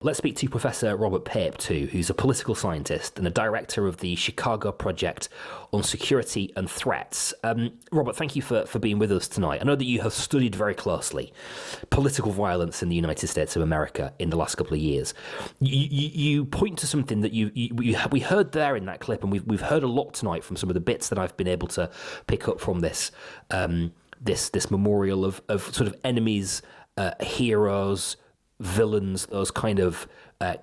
Let's speak to Professor Robert Pape too, who's a political scientist and a director of the Chicago Project on Security and Threats. Robert, thank you for being with us tonight. I know that you have studied very closely political violence in the United States of America in the last couple of years. You point to something that we heard there in that clip, and we've heard a lot tonight from some of the bits that I've been able to pick up from this this memorial of sort of enemies, heroes, villains, those kind of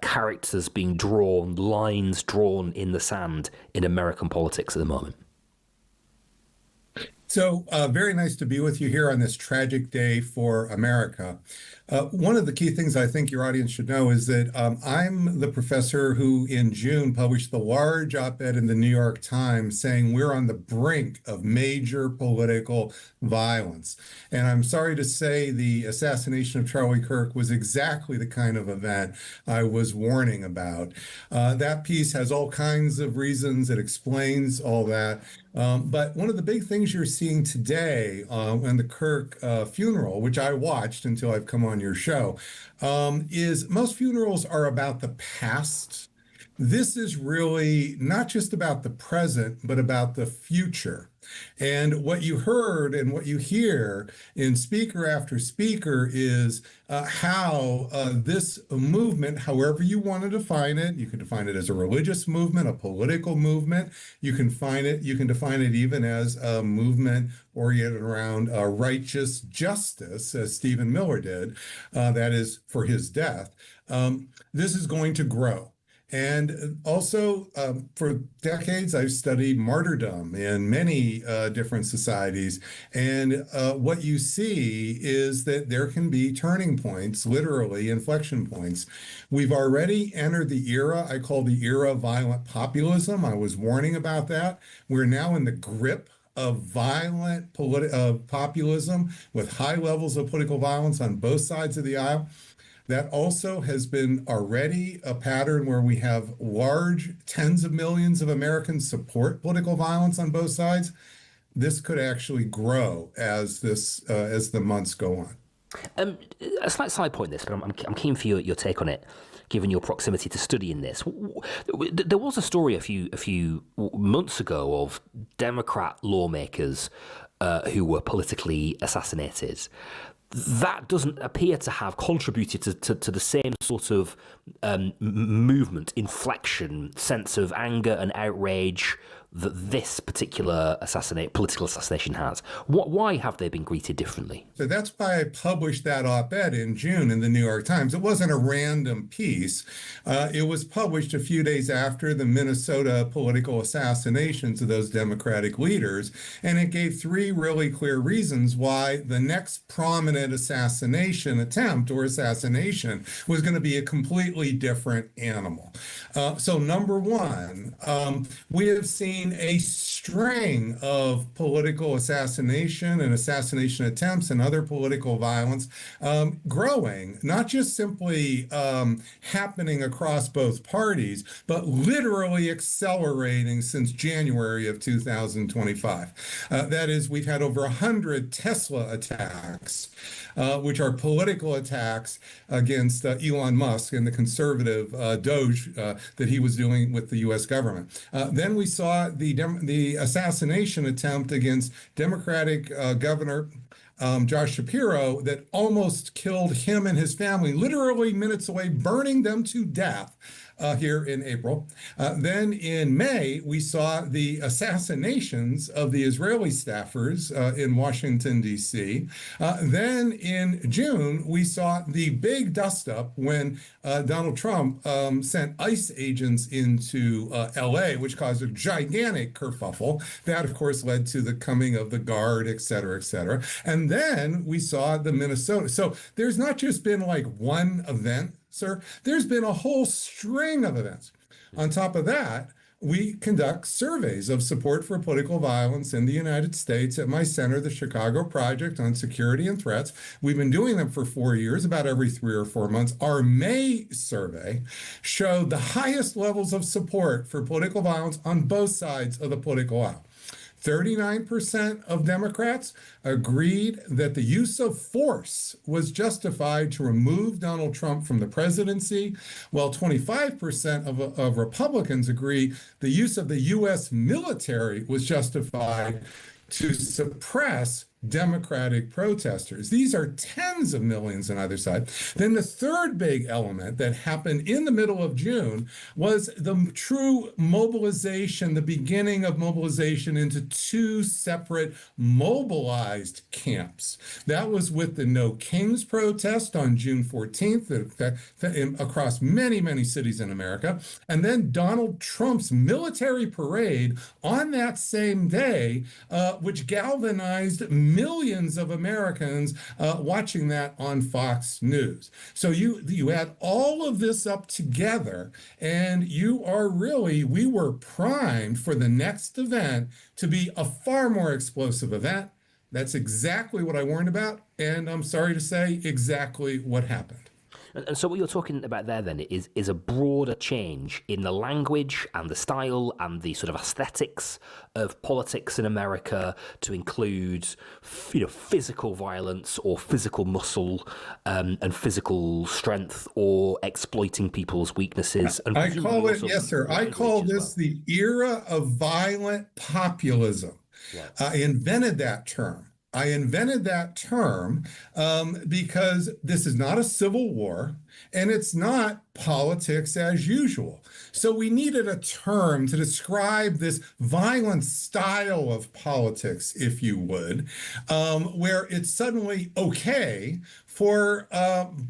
characters being drawn, lines drawn in the sand in American politics at the moment. So very nice to be with you here on this tragic day for America. One of the key things I think your audience should know is that I'm the professor who in June published the large op-ed in the New York Times saying we're on the brink of major political violence. And I'm sorry to say the assassination of Charlie Kirk was exactly the kind of event I was warning about. That piece has all kinds of reasons. It explains all that. But one of the big things you're seeing today in the Kirk funeral, which I watched until I've come on your show, is most funerals are about the past. This is really not just about the present, but about the future. And what you heard and what you hear in speaker after speaker is how this movement, however you want to define it, you can define it as a religious movement, a political movement. You can define it even as a movement oriented around righteous justice, as Stephen Miller did. That is for his death. This is going to grow. And also, for decades, I've studied martyrdom in many different societies. And what you see is that there can be turning points, literally inflection points. We've already entered the era I call the era of violent populism. I was warning about that. We're now in the grip of violent populism with high levels of political violence on both sides of the aisle. That also has been already a pattern where we have large tens of millions of Americans support political violence on both sides. This could actually grow as the months go on. A slight side point this, but I'm keen for your take on it, given your proximity to studying this. There was a story a few months ago of Democrat lawmakers who were politically assassinated. That doesn't appear to have contributed to the same sort of movement, inflection, sense of anger and outrage that this particular political assassination has. Why have they been greeted differently? So that's why I published that op-ed in June in the New York Times. It wasn't a random piece. It was published a few days after the Minnesota political assassinations of those Democratic leaders, and it gave three really clear reasons why the next prominent assassination attempt or assassination was going to be a completely different animal. So number one, we have seen a string of political assassination and assassination attempts and other political violence growing, not just simply happening across both parties, but literally accelerating since January of 2025. That is, we've had over 100 Tesla attacks, which are political attacks against Elon Musk and the conservative Doge that he was doing with the U.S. government. Then we saw the assassination attempt against Democratic Governor Josh Shapiro that almost killed him and his family, literally minutes away, burning them to death here in April. Then in May, we saw the assassinations of the Israeli staffers in Washington, D.C. Then in June, we saw the big dust-up when Donald Trump sent ICE agents into L.A., which caused a gigantic kerfuffle. That, of course, led to the coming of the Guard, et cetera, et cetera. And then we saw the Minnesota. So there's not just been like one event, sir. There's been a whole string of events. On top of that, we conduct surveys of support for political violence in the United States at my center, the Chicago Project on Security and Threats. We've been doing them for 4 years, about every 3 or 4 months. Our May survey showed the highest levels of support for political violence on both sides of the political aisle. 39% of Democrats agreed that the use of force was justified to remove Donald Trump from the presidency, while 25% of Republicans agree the use of the U.S. military was justified to suppress Democratic protesters. These are tens of millions on either side. Then the third big element that happened in the middle of June was the true mobilization, the beginning of mobilization into two separate mobilized camps. That was with the No Kings protest on June 14th across many, many cities in America, and then Donald Trump's military parade on that same day, which galvanized millions of Americans watching that on Fox News. So you add all of this up together, and we were primed for the next event to be a far more explosive event. That's exactly what I warned about, and I'm sorry to say, exactly what happened. And so what you're talking about there then is a broader change in the language and the style and the sort of aesthetics of politics in America to include, physical violence or physical muscle and physical strength or exploiting people's weaknesses. And I call it, yes, sir. I call this the era of violent populism. Yeah. I invented that term. Because this is not a civil war and it's not politics as usual. So we needed a term to describe this violent style of politics, if you would, where it's suddenly okay for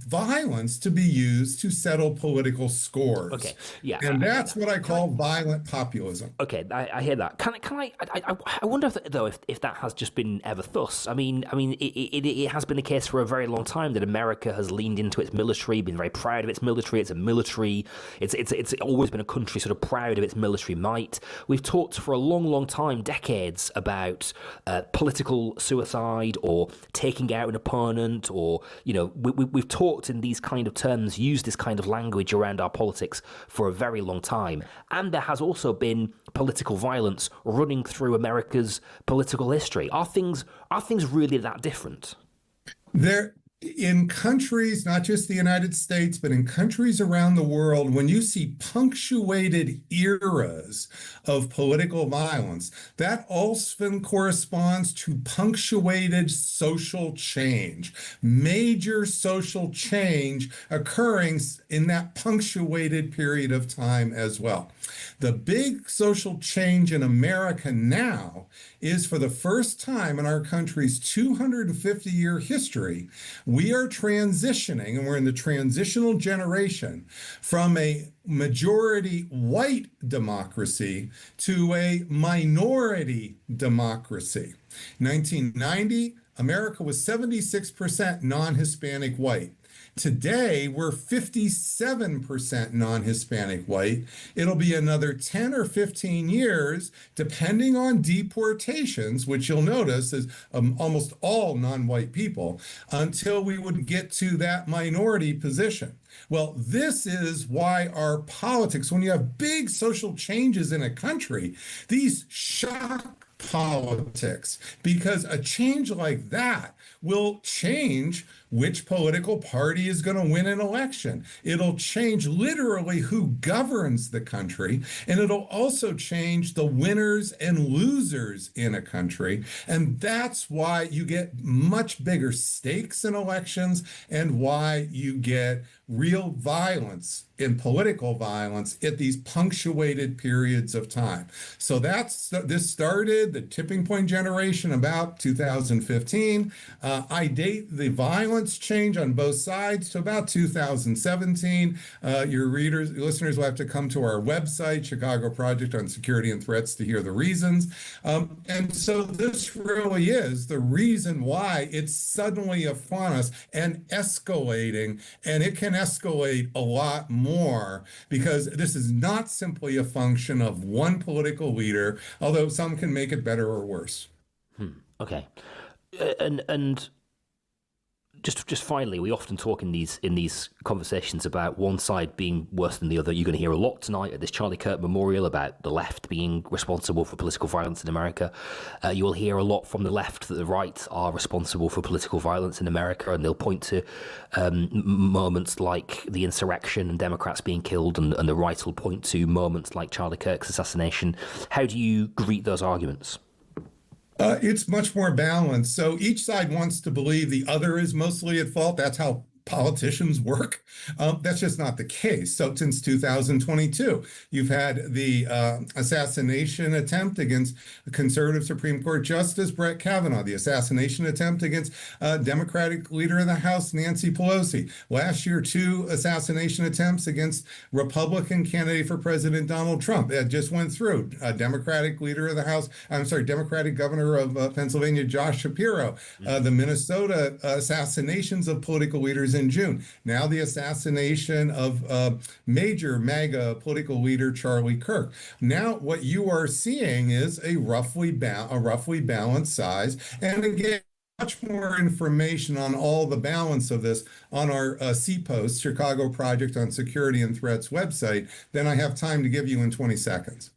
violence to be used to settle political scores. Okay, yeah, and that's what I call violent populism. Okay, I hear that. I wonder if that has just been ever thus. I mean, it has been the case for a very long time that America has leaned into its military, been very proud of its military. It's a military. It's always been a country sort of proud of its military might. We've talked for a long, long time, decades, about political suicide or taking out an opponent, or we've talked in these kind of terms, used this kind of language around our politics for a very long time. And there has also been political violence running through America's political history. Are things really that different? In countries, not just the United States, but in countries around the world, when you see punctuated eras of political violence, that often corresponds to punctuated social change, major social change occurring in that punctuated period of time as well. The big social change in America now is, for the first time in our country's 250-year history, we are transitioning, and we're in the transitional generation, from a majority white democracy to a minority democracy. 1990, America was 76% non-Hispanic white. Today, we're 57% non-Hispanic white. It'll be another 10 or 15 years, depending on deportations, which you'll notice is almost all non-white people, until we would get to that minority position. Well, this is why our politics, when you have big social changes in a country, these shock politics, because a change like that will change which political party is going to win an election. It'll change literally who governs the country, and it'll also change the winners and losers in a country. And that's why you get much bigger stakes in elections, and why you get real violence in political violence at these punctuated periods of time. So this started the tipping point generation about 2015. I date the violence change on both sides to about 2017. Your listeners will have to come to our website, Chicago Project on Security and Threats, to hear the reasons. And so this really is the reason why it's suddenly upon us and escalating, and it can escalate a lot more, because this is not simply a function of one political leader, although some can make it better or worse. Okay. And just finally, we often talk in these conversations about one side being worse than the other. You're going to hear a lot tonight at this Charlie Kirk memorial about the left being responsible for political violence in America. You will hear a lot from the left that the right are responsible for political violence in America, and they'll point to moments like the insurrection and Democrats being killed, and the right will point to moments like Charlie Kirk's assassination. How do you greet those arguments? It's much more balanced. So each side wants to believe the other is mostly at fault. That's how politicians work. That's just not the case. So since 2022, you've had the assassination attempt against conservative Supreme Court Justice Brett Kavanaugh, the assassination attempt against Democratic leader of the House, Nancy Pelosi. Last year, 2 assassination attempts against Republican candidate for President Donald Trump. It just went through. Democratic leader of the House, I'm sorry, Democratic governor of Pennsylvania, Josh Shapiro. The Minnesota assassinations of political leaders in June. Now the assassination of major MAGA political leader Charlie Kirk. Now what you are seeing is a roughly balanced size. And again, much more information on all the balance of this on our CPOST, Chicago Project on Security and Threats website, than I have time to give you in 20 seconds.